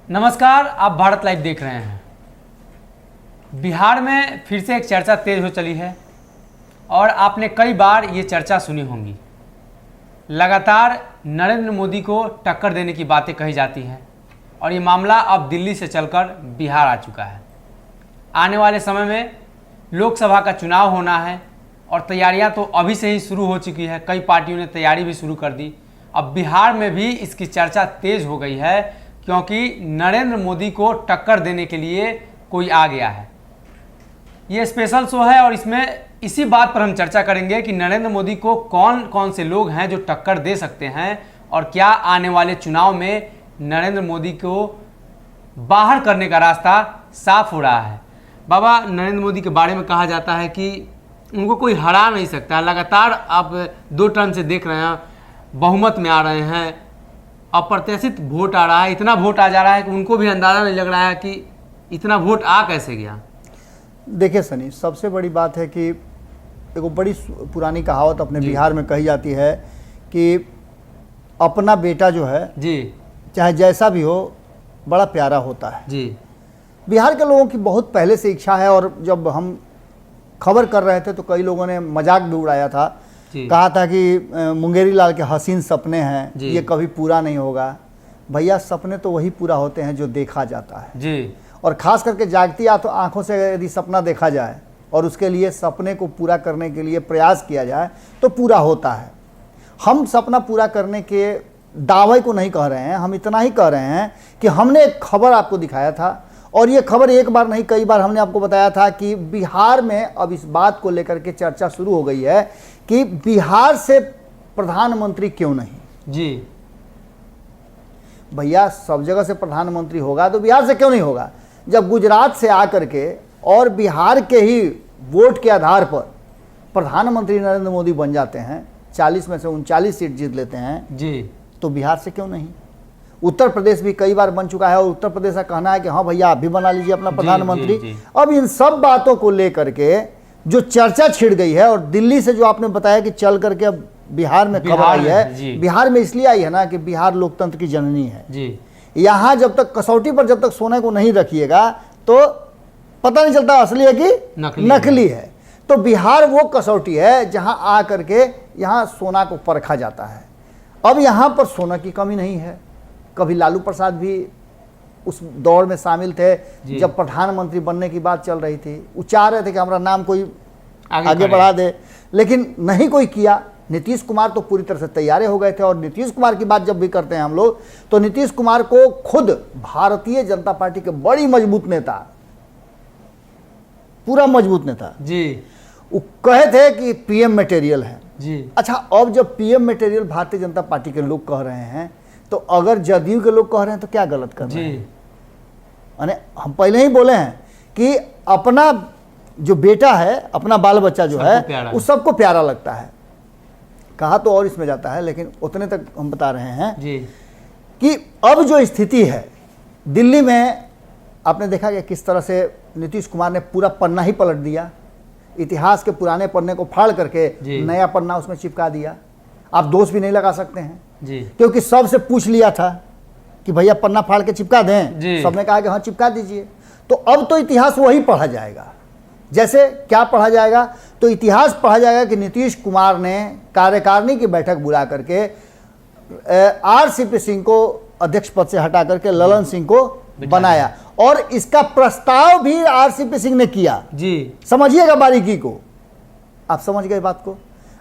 नमस्कार, आप भारत लाइव देख रहे हैं। बिहार में फिर से एक चर्चा तेज हो चली है और आपने कई बार ये चर्चा सुनी होंगी। लगातार नरेंद्र मोदी को टक्कर देने की बातें कही जाती हैं और ये मामला अब दिल्ली से चलकर बिहार आ चुका है। आने वाले समय में लोकसभा का चुनाव होना है और तैयारियां तो अभी से ही शुरू हो चुकी है। कई पार्टियों ने तैयारी भी शुरू कर दी। अब बिहार में भी इसकी चर्चा तेज हो गई है क्योंकि नरेंद्र मोदी को टक्कर देने के लिए कोई आ गया है। ये स्पेशल शो है और इसमें इसी बात पर हम चर्चा करेंगे कि नरेंद्र मोदी को कौन कौन से लोग हैं जो टक्कर दे सकते हैं और क्या आने वाले चुनाव में नरेंद्र मोदी को बाहर करने का रास्ता साफ हो रहा है। बाबा, नरेंद्र मोदी के बारे में कहा जाता है कि उनको कोई हरा नहीं सकता। लगातार आप 2 टर्म से देख रहे हैं, बहुमत में आ रहे हैं, अप्रत्याशित वोट आ रहा है, इतना वोट आ जा रहा है कि उनको भी अंदाज़ा नहीं लग रहा है कि इतना वोट आ कैसे गया। देखिए सनी, सबसे बड़ी बात है कि देखो, बड़ी पुरानी कहावत अपने बिहार में कही जाती है कि अपना बेटा जो है जी, चाहे जैसा भी हो, बड़ा प्यारा होता है जी। बिहार के लोगों की बहुत पहले से इच्छा है और जब हम खबर कर रहे थे तो कई लोगों ने मजाक भी उड़ाया था, कहा था कि मुंगेरी लाल के हसीन सपने हैं, ये कभी पूरा नहीं होगा। भैया, सपने तो वही पूरा होते हैं जो देखा जाता है जी। और ख़ास करके जागती आंखों से यदि सपना देखा जाए और उसके लिए सपने को पूरा करने के लिए प्रयास किया जाए तो पूरा होता है। हम सपना पूरा करने के दावे को नहीं कह रहे हैं, हम इतना ही कह रहे हैं कि हमने एक खबर आपको दिखाया था और ये खबर एक बार नहीं कई बार हमने आपको बताया था कि बिहार में अब इस बात को लेकर के चर्चा शुरू हो गई है कि बिहार से प्रधानमंत्री क्यों नहीं। जी भैया, सब जगह से प्रधानमंत्री होगा तो बिहार से क्यों नहीं होगा। जब गुजरात से आकर के और बिहार के ही वोट के आधार पर प्रधानमंत्री नरेंद्र मोदी बन जाते हैं, 40 में से 39 सीट जीत लेते हैं जी, तो बिहार से क्यों नहीं। उत्तर प्रदेश भी कई बार बन चुका है और उत्तर प्रदेश का कहना है कि हाँ भैया, आप भी बना लीजिए अपना प्रधानमंत्री। अब इन सब बातों को लेकर के जो चर्चा छिड़ गई है और दिल्ली से जो आपने बताया कि चल करके अब बिहार में खबर आई है, बिहार में इसलिए आई है ना कि बिहार लोकतंत्र की जननी है जी। यहाँ जब तक कसौटी पर जब तक सोने को नहीं रखिएगा तो पता नहीं चलता असली है कि नकली है। तो बिहार वो कसौटी है जहाँ आ करके यहाँ सोना को परखा जाता है। अब यहाँ पर सोना की कमी नहीं है। कभी लालू प्रसाद भी उस दौड़ में शामिल थे जब प्रधानमंत्री बनने की बात चल रही थी, वो चाह रहे थे कि हमारा नाम कोई आगे बढ़ा दे, लेकिन नहीं कोई किया। नीतीश कुमार तो पूरी तरह से तैयार हो गए थे और नीतीश कुमार की बात जब भी करते हैं हम लोग तो नीतीश कुमार को खुद भारतीय जनता पार्टी के बड़ी मजबूत नेता, पूरा मजबूत नेता जी, वो कहे थे कि पीएम मटेरियल है जी। अच्छा, अब जब PM material Bharatiya Janata party के लोग कह रहे हैं तो अगर जदयू के लोग कह रहे हैं तो क्या गलत कर रहे हैं। अरे हम पहले ही बोले हैं कि अपना जो बेटा है, अपना बाल बच्चा जो है, उस सबको प्यारा लगता है। कहा तो और इसमें जाता है, लेकिन उतने तक हम बता रहे हैं जी कि अब जो स्थिति है दिल्ली में, आपने देखा कि किस तरह से नीतीश कुमार ने पूरा पन्ना ही पलट दिया। इतिहास के पुराने पन्ने को फाड़ करके नया पन्ना उसमें चिपका दिया। आप दोष भी नहीं लगा सकते हैं जी, क्योंकि सबसे पूछ लिया था कि भैया पन्ना फाड़ के चिपका दें, सबने कहा कि हाँ चिपका दीजिए। तो अब तो इतिहास वही पढ़ा जाएगा। जैसे क्या पढ़ा जाएगा, तो इतिहास पढ़ा जाएगा कि नीतीश कुमार ने कार्यकारिणी की बैठक बुला करके आरसीपी सिंह को अध्यक्ष पद से हटा करके ललन सिंह को बनाया और इसका प्रस्ताव भी आरसीपी सिंह ने किया जी। समझिएगा बारीकी को, आप समझ गए बात को।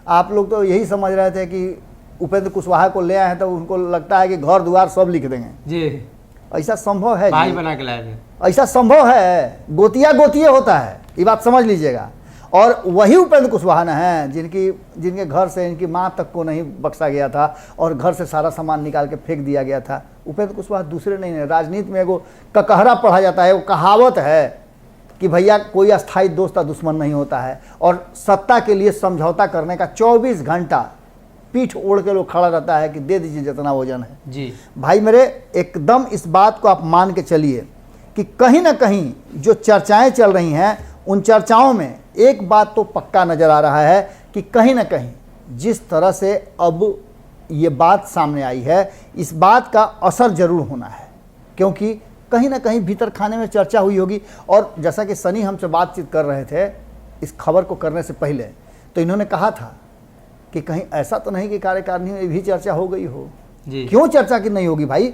आप लोग तो यही समझ रहे थे कि उपेंद्र कुशवाहा को ले आए हैं तो उनको लगता है कि घर द्वार सब लिख देंगे जी। ऐसा संभव है भाई बना के लाए, ऐसा संभव है। गोतिया गोतिये होता है, ये बात समझ लीजिएगा। और वही उपेंद्र कुशवाहा न है जिनके घर से इनकी माँ तक को नहीं बख्शा गया था और घर से सारा सामान निकाल के फेंक दिया गया था। उपेंद्र कुशवाहा दूसरे नहीं है। राजनीति में एगो ककहरा पढ़ा जाता है, वो कहावत है कि भैया कोई अस्थाई दोस्त दुश्मन नहीं होता है और सत्ता के लिए समझौता करने का 24 घंटा पीठ ओढ़ के लोग खड़ा रहता है कि दे दीजिए जितना वजन है जी। भाई मेरे, एकदम इस बात को आप मान के चलिए कि कहीं ना कहीं जो चर्चाएं चल रही हैं उन चर्चाओं में एक बात तो पक्का नज़र आ रहा है कि कहीं ना कहीं जिस तरह से अब ये बात सामने आई है, इस बात का असर जरूर होना है, क्योंकि कहीं ना कहीं भीतर खाने में चर्चा हुई होगी। और जैसा कि सनी हमसे बातचीत कर रहे थे इस खबर को करने से पहले, तो इन्होंने कहा था कि कहीं ऐसा तो नहीं कि कार्यकारिणी में भी चर्चा हो गई हो जी। क्यों चर्चा की नहीं होगी भाई?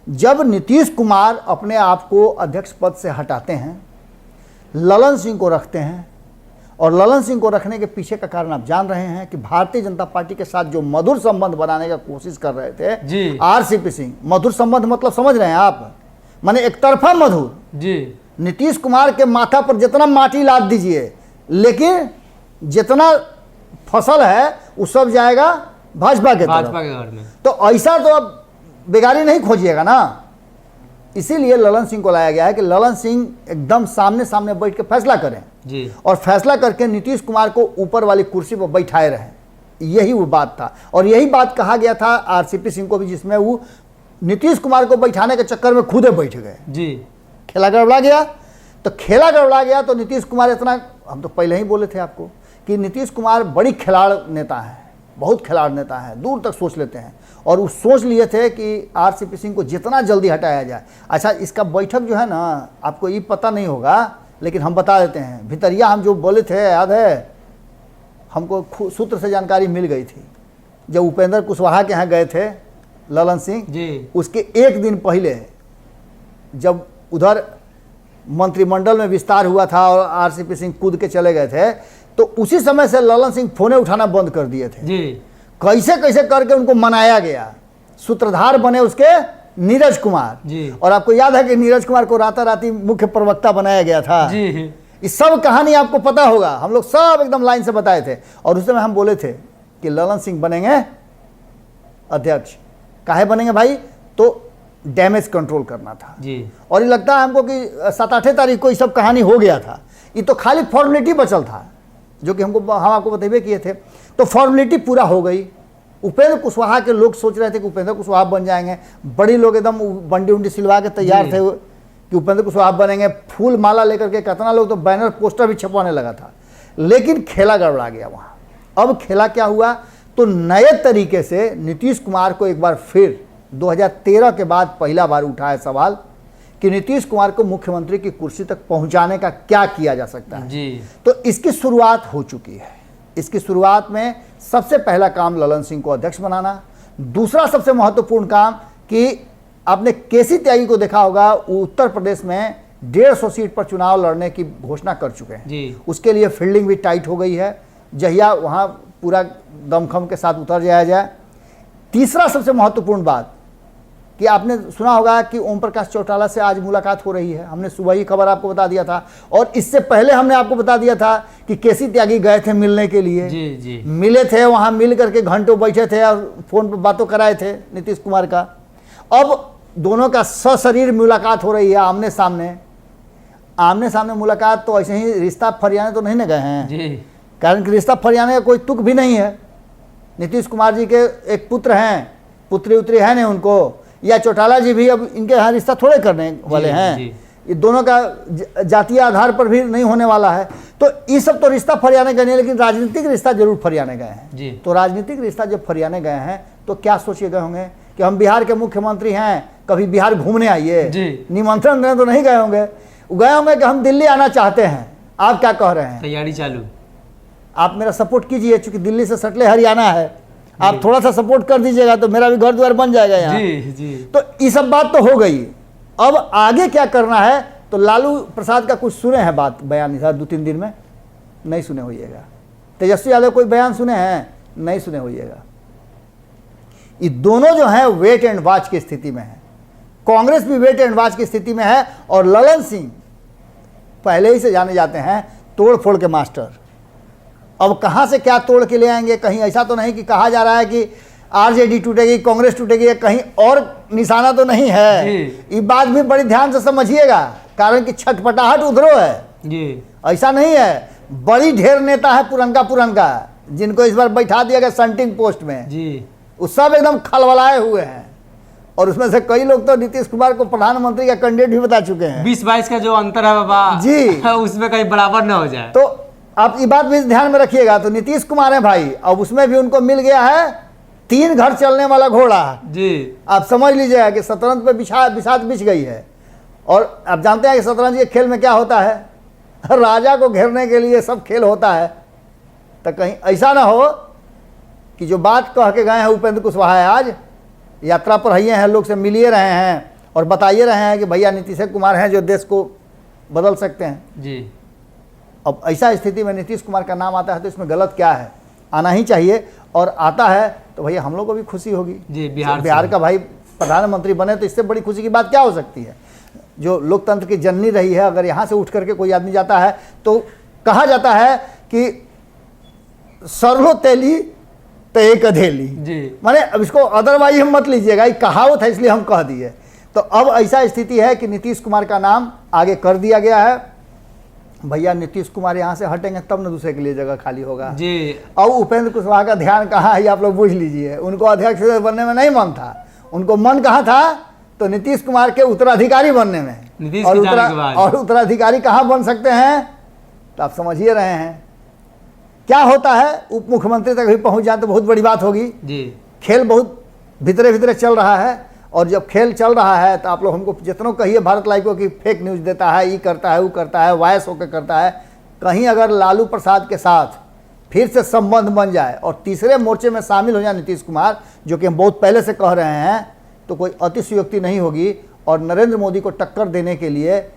जब नीतीश कुमार अपने आप को अध्यक्ष पद से हटाते हैं, ललन सिंह को रखते हैं, और ललन सिंह को रखने के पीछे का कारण आप जान रहे हैं कि भारतीय जनता पार्टी के साथ जो मधुर संबंध बनाने का कोशिश कर रहे थे जी। आरसीपी सिंह, मधुर संबंध मतलब समझ रहे हैं आप, माने एक तरफा मधुर जी। नीतीश कुमार के माथा पर जितना माटी लाद दीजिए, लेकिन जितना फसल है वो सब जाएगा भाजपा के घर में। तो ऐसा तो अब बेगारी नहीं खोजिएगा ना। इसीलिए ललन सिंह को लाया गया है कि ललन सिंह एकदम सामने सामने बैठ के फैसला करें जी। और फैसला करके नीतीश कुमार को ऊपर वाली कुर्सी पर बैठाए रहें। यही वो बात था, और यही बात कहा गया था आरसीपी सिंह को भी, जिसमें वो नीतीश कुमार को बैठाने के चक्कर में खुदे बैठ गए जी। खेला गड़बड़ा गया। तो खेला गड़बड़ा गया तो नीतीश कुमार इतना, हम तो पहले ही बोले थे आपको कि नीतीश कुमार बड़ी खिलाड़ नेता है, बहुत खिलाड़ नेता है, दूर तक सोच लेते हैं। और वो सोच लिए थे कि आरसीपी सिंह को जितना जल्दी हटाया जाए। अच्छा, इसका बैठक जो है ना, आपको ये पता नहीं होगा लेकिन हम बता देते हैं, भितरिया हम जो बोले थे याद है, हमको सूत्र से जानकारी मिल गई थी। जब उपेंद्र कुशवाहा के यहाँ गए थे ललन सिंह जी, उसके एक दिन पहले जब उधर मंत्रिमंडल में विस्तार हुआ था और आरसीपी सिंह कूद के चले गए थे, तो उसी समय से ललन सिंह फोने उठाना बंद कर दिए थे जी। कैसे कैसे करके उनको मनाया गया। सूत्रधार बने उसके नीरज कुमार जी। और आपको याद है कि नीरज कुमार को राताराती मुख्य प्रवक्ता बनाया गया था जी। ये सब कहानी आपको पता होगा, हम लोग सब एकदम लाइन से बताए थे। और उस समय हम बोले थे कि ललन सिंह बनेंगे अध्यक्ष। काहे बनेंगे भाई? तो डैमेज कंट्रोल करना था जी। और ये लगता है हमको कि 7-8 तारीख को ये सब कहानी हो गया था। ये तो खाली फॉर्मेलिटी बचल था, जो कि हम आपको बतेबे किए थे। तो फॉर्मेलिटी पूरा हो गई। उपेंद्र कुशवाहा के लोग सोच रहे थे कि उपेंद्र कुशवाहा बन जाएंगे। बड़ी लोग एकदम बंडी उंडी सिलवा के तैयार थे कि उपेंद्र कुशवाहा बनेंगे। फूल माला लेकर के कितना लोग तो बैनर पोस्टर भी छपवाने लगा था। लेकिन खेला गड़बड़ा गया वहाँ। अब खेला क्या हुआ? तो नए तरीके से नीतीश कुमार को एक बार फिर 2013 के बाद पहला बार उठाया सवाल कि नीतीश कुमार को मुख्यमंत्री की कुर्सी तक पहुंचाने का क्या किया जा सकता है जी। तो इसकी शुरुआत हो चुकी है। इसकी शुरुआत में सबसे पहला काम ललन सिंह को अध्यक्ष बनाना। दूसरा सबसे महत्वपूर्ण काम कि आपने केसी त्यागी को देखा होगा, वो उत्तर प्रदेश में 150 सीट पर चुनाव लड़ने की घोषणा कर चुके हैं जी। उसके लिए फील्डिंग भी टाइट हो गई है, जहिया वहाँ पूरा दमखम के साथ उतर जाया जाए। तीसरा सबसे महत्वपूर्ण बात कि आपने सुना होगा कि ओम प्रकाश चौटाला से आज मुलाकात हो रही है। हमने सुबह ही खबर आपको बता दिया था, और इससे पहले हमने आपको बता दिया था कि केसी त्यागी गए थे मिलने के लिए जी, जी। मिले थे, वहां मिल करके घंटों बैठे थे और फोन पर बातों कराए थे नीतीश कुमार का। अब दोनों का सशरीर मुलाकात हो रही है, आमने सामने मुलाकात। तो ऐसे ही रिश्ता फरियाने तो नहीं न गए हैं जी। कारण कि रिश्ता फरियाने का कोई तुक भी नहीं है। नीतीश कुमार जी के एक पुत्र हैं, पुत्री उतरी है नहीं उनको, या चौटाला जी भी अब इनके यहाँ रिश्ता थोड़े करने वाले हैं। ये दोनों का जातीय आधार पर भी नहीं होने वाला है। तो ये सब तो रिश्ता फरियाने गए नहीं, लेकिन राजनीतिक रिश्ता जरूर फरियाने गए हैं। तो राजनीतिक रिश्ता जब फरियाने गए हैं तो क्या सोचे गए होंगे कि हम बिहार के मुख्यमंत्री हैं, कभी बिहार घूमने आइए, निमंत्रण देने तो नहीं गए होंगे। गए होंगे कि हम दिल्ली आना चाहते हैं, आप क्या कह रहे हैं, तैयारी चालू, आप मेरा सपोर्ट कीजिए। चूंकि दिल्ली से सटले हरियाणा है, आप थोड़ा सा सपोर्ट कर दीजिएगा तो मेरा भी घर द्वार बन जाएगा यहाँ जी। तो ये सब बात तो हो गई। अब आगे क्या करना है? तो लालू प्रसाद का कुछ सुने हैं बात, बयान इधर 2-3 दिन में नहीं सुने होइएगा। तेजस्वी यादव कोई बयान सुने हैं? नहीं सुने होइएगा। ये दोनों जो है वेट एंड वॉच की स्थिति में है। कांग्रेस भी वेट एंड वॉच की स्थिति में है, और ललन सिंह पहले ही से जाने जाते हैं तोड़ फोड़ के मास्टर। अब कहां से क्या तोड़ के ले आएंगे? कहीं ऐसा तो नहीं कि कहा जा रहा है कि आरजेडी टूटेगी, कांग्रेस टूटेगी, कहीं और निशाना तो नहीं है। ये बात भी बड़ी ध्यान से समझिएगा, कारण कि छटपटाहट उधरो है जी। ऐसा नहीं है, बड़ी ढेर नेता है पुरनका जिनको इस बार बैठा दिया गया संटिंग पोस्ट में जी। वो सब एकदम खलबलाए हुए हैं, और उसमें से कई लोग तो नीतीश कुमार को प्रधानमंत्री का कैंडिडेट भी बता चुके हैं। 20-22 का जो अंतर है बाबा जी, उसमें कहीं बराबर ना हो जाए। तो आप ये बात भी ध्यान में रखिएगा। तो नीतीश कुमार है भाई, अब उसमें भी उनको मिल गया है 3 घर चलने वाला घोड़ा जी। आप समझ लीजिएगा कि शतरंज पे बिछात बिछ गई है। और आप जानते हैं कि शतरंज के खेल में क्या होता है, राजा को घेरने के लिए सब खेल होता है। तो कहीं ऐसा ना हो कि जो बात कह के गए हैं उपेंद्र कुशवाहा, आज यात्रा पर आइए हैं, लोग से मिलिए रहे हैं और बताइए रहे हैं कि भैया नीतीश कुमार हैं जो देश को बदल सकते हैं जी। अब ऐसा स्थिति में नीतीश कुमार का नाम आता है तो इसमें गलत क्या है, आना ही चाहिए। और आता है तो भैया हम लोग को भी खुशी होगी जी। बिहार का भाई प्रधानमंत्री बने तो इससे बड़ी खुशी की बात क्या हो सकती है। जो लोकतंत्र की जननी रही है, अगर यहाँ से उठ करके कोई आदमी जाता है तो कहा जाता है कि सरलो तेली तो एक अधेली जी। माने अब इसको अदरवाइज हम मत लीजिएगा, ये कहावत है इसलिए हम कह दिए। तो अब ऐसा स्थिति है कि नीतीश कुमार का नाम आगे कर दिया गया है। भैया नीतीश कुमार यहाँ से हटेंगे तब न दूसरे के लिए जगह खाली होगा जी। अब उपेंद्र कुशवाहा का ध्यान कहाँ है ये आप लोग बुझ लीजिए। उनको अध्यक्ष बनने में नहीं मन था, उनको मन कहाँ था तो नीतीश कुमार के उत्तराधिकारी बनने में। और उत्तराधिकारी कहाँ बन सकते हैं तो आप समझिए रहे हैं क्या होता है। उप मुख्यमंत्री तक भी पहुंच जाए तो बहुत बड़ी बात होगी जी। खेल बहुत भीतरे भीतरे चल रहा है और जब खेल चल रहा है तो आप लोग हमको जितनों कहिए भारत लाइव को कि फेक न्यूज़ देता है, ये करता है, वो करता है, वायस होकर करता है। कहीं अगर लालू प्रसाद के साथ फिर से संबंध बन जाए और तीसरे मोर्चे में शामिल हो जाए नीतीश कुमार, जो कि हम बहुत पहले से कह रहे हैं, तो कोई अतिशयोक्ति नहीं होगी। और नरेंद्र मोदी को टक्कर देने के लिए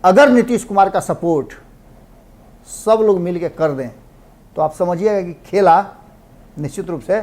अगर नीतीश कुमार का सपोर्ट सब लोग मिल के कर दें तो आप समझिएगा कि खेला निश्चित रूप से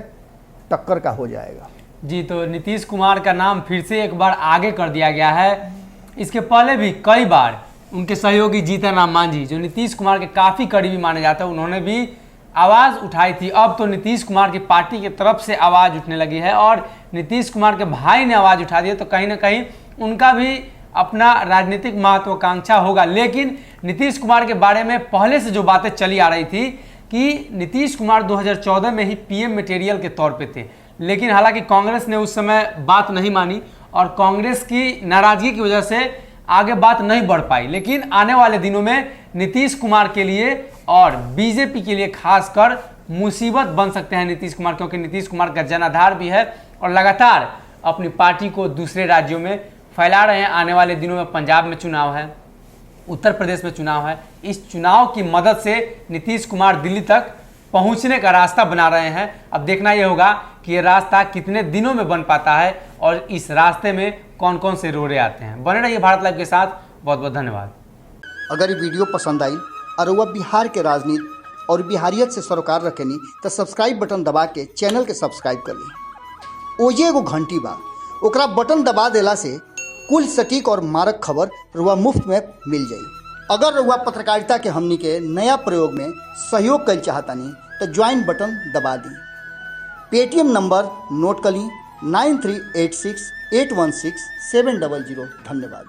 टक्कर का हो जाएगा जी। तो नीतीश कुमार का नाम फिर से एक बार आगे कर दिया गया है। इसके पहले भी कई बार उनके सहयोगी जीतन राम मांझी, जो नीतीश कुमार के काफ़ी करीबी माने जाते हैं, उन्होंने भी आवाज़ उठाई थी। अब तो नीतीश कुमार की पार्टी की तरफ से आवाज़ उठने लगी है और नीतीश कुमार के भाई ने आवाज़ उठा दी है। तो कहीं ना कहीं उनका भी अपना राजनीतिक महत्वाकांक्षा होगा। लेकिन नीतीश कुमार के बारे में पहले से जो बातें चली आ रही थी कि नीतीश कुमार 2014 में ही पीएम मटेरियल के तौर पे थे, लेकिन हालांकि कांग्रेस ने उस समय बात नहीं मानी और कांग्रेस की नाराजगी की वजह से आगे बात नहीं बढ़ पाई। लेकिन आने वाले दिनों में नीतीश कुमार के लिए और बीजेपी के लिए खासकर मुसीबत बन सकते हैं नीतीश कुमार, क्योंकि नीतीश कुमार का जनाधार भी है और लगातार अपनी पार्टी को दूसरे राज्यों में फैला रहे हैं। आने वाले दिनों में पंजाब में चुनाव है, उत्तर प्रदेश में चुनाव है। इस चुनाव की मदद से नीतीश कुमार दिल्ली तक पहुंचने का रास्ता बना रहे हैं। अब देखना यह होगा कि ये रास्ता कितने दिनों में बन पाता है और इस रास्ते में कौन कौन से रोड़े आते हैं। बने रहिए भारत लाइव के साथ। बहुत बहुत धन्यवाद। अगर ये वीडियो पसंद आई और वह बिहार के राजनीति और बिहारियत से सरोकार रखेनी तो सब्सक्राइब बटन दबा के चैनल के सब्सक्राइब कर ली। ओजे एगो घंटी बा, ओकरा बटन दबा देला से कुल सटीक और मारक खबर रुआ मुफ्त में मिल जाई। अगर रुआ पत्रकारिता के हमनी के नया प्रयोग में सहयोग कर चाहतानी तो ज्वाइन बटन दबा दी। पेटीएम नंबर नोट कर ली 9386816700। धन्यवाद।